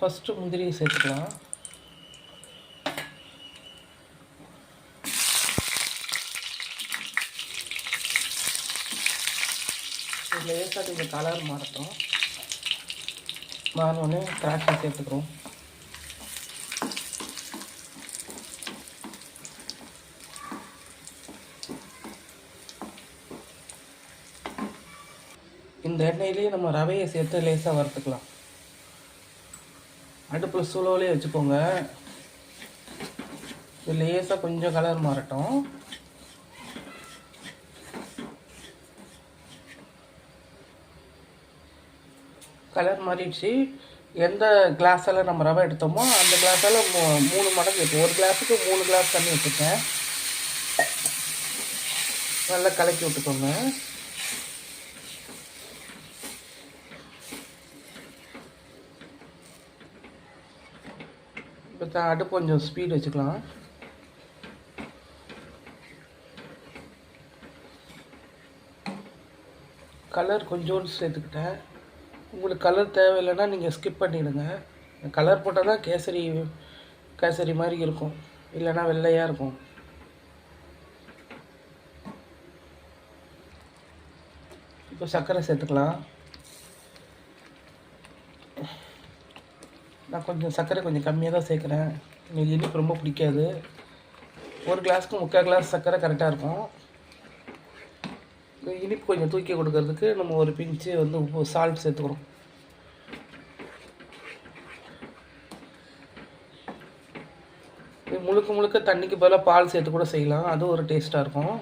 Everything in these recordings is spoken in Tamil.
ஃபஸ்ட்டு முந்திரியை சேர்த்துக்கலாம். லேசாக கொஞ்சம் கலர் மாறட்டும். மாறினோடனே திராட்சை சேர்த்துக்கிறோம். இந்த எண்ணெயிலேயே நம்ம ரவையை சேர்த்து லேசாக வறுத்துக்கலாம். அடுப்பில் சுலோவிலே வச்சுக்கோங்க. இது லேசாக கொஞ்சம் கலர் மாறட்டும். கலர் மாறிடுச்சு. எந்த கிளாஸால் நம்ம ரவை எடுத்தோமோ அந்த கிளாஸால் 3 மடங்கு இருக்கும். ஒரு கிளாஸுக்கு 3 கிளாஸ் தண்ணி வச்சுருக்கேன். நல்லா கலக்கி விட்டுக்கோங்க. இப்போ அடுப்பு கொஞ்சம் ஸ்பீட் வச்சுக்கலாம். கலர் கொஞ்சோண்டு சேர்த்துக்கிட்டேன். உங்களுக்கு கலர் தேவையில்லைன்னா நீங்கள் ஸ்கிப் பண்ணிவிடுங்க. கலர் போட்டால் தான் கேசரி மாதிரி இருக்கும், இல்லைன்னா வெள்ளையாக இருக்கும். இப்போ சர்க்கரை சேர்த்துக்கலாம். நான் கொஞ்சம் சர்க்கரை கொஞ்சம் கம்மியாக தான் சேர்க்குறேன். எனக்கு இனிப்பு ரொம்ப பிடிக்காது. ஒரு கிளாஸுக்கு 3/4 கிளாஸ் சர்க்கரை கரெக்டாக இருக்கும். இனிப்பு கொஞ்சம் தூக்கி கொடுக்கறதுக்கு நம்ம ஒரு பிஞ்சு உப்பு சால்ட் சேர்த்துக்கிறோம். முழுக்க முழுக்க தண்ணிக்கு பதிலாக பால் சேர்த்து கூட செய்யலாம். அது ஒரு டேஸ்ட்டாக இருக்கும்.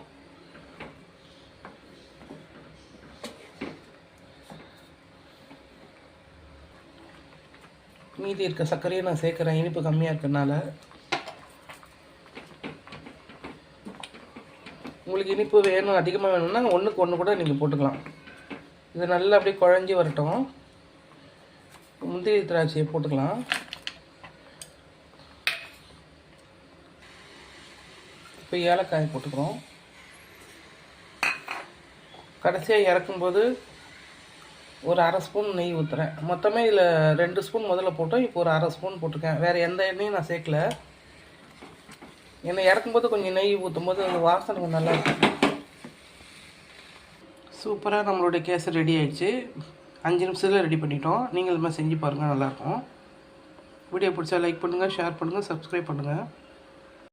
மீதி இருக்க சர்க்கரையை நான் சேர்க்குறேன், இனிப்பு கம்மியாக இருக்கிறதுனால. உங்களுக்கு இனிப்பு வேணும், அதிகமாக வேணும்னா 1க்கு 1 கூட நீங்கள் போட்டுக்கலாம். இது நல்லா அப்படியே குழஞ்சி வரட்டும். முந்திரி திராட்சையை போட்டுக்கலாம். இப்போ ஏலக்காய் போட்டுக்கிறோம். கடைசியாக இறக்கும்போது ஒரு 1/2 ஸ்பூன் நெய் ஊற்றுறேன். மொத்தமே இதில் 2 ஸ்பூன் முதல்ல போட்டோம். இப்போ ஒரு 1/2 ஸ்பூன் போட்டிருக்கேன். வேறு எந்த எண்ணெயும் நான் சேர்க்கல. எண்ணெய் இறக்கும்போது கொஞ்சம் நெய் ஊற்றும் போது அந்த வாசனை கொஞ்சம் நல்லாயிருக்கும். சூப்பராக நம்மளுடைய கேசரி ரெடி ஆகிடுச்சு. 5 நிமிஷத்தில் ரெடி பண்ணிட்டோம். நீங்கள் இது மாதிரி செஞ்சு பாருங்கள், நல்லாயிருக்கும். வீடியோ பிடிச்சா லைக் பண்ணுங்கள், ஷேர் பண்ணுங்கள், சப்ஸ்கிரைப் பண்ணுங்கள்.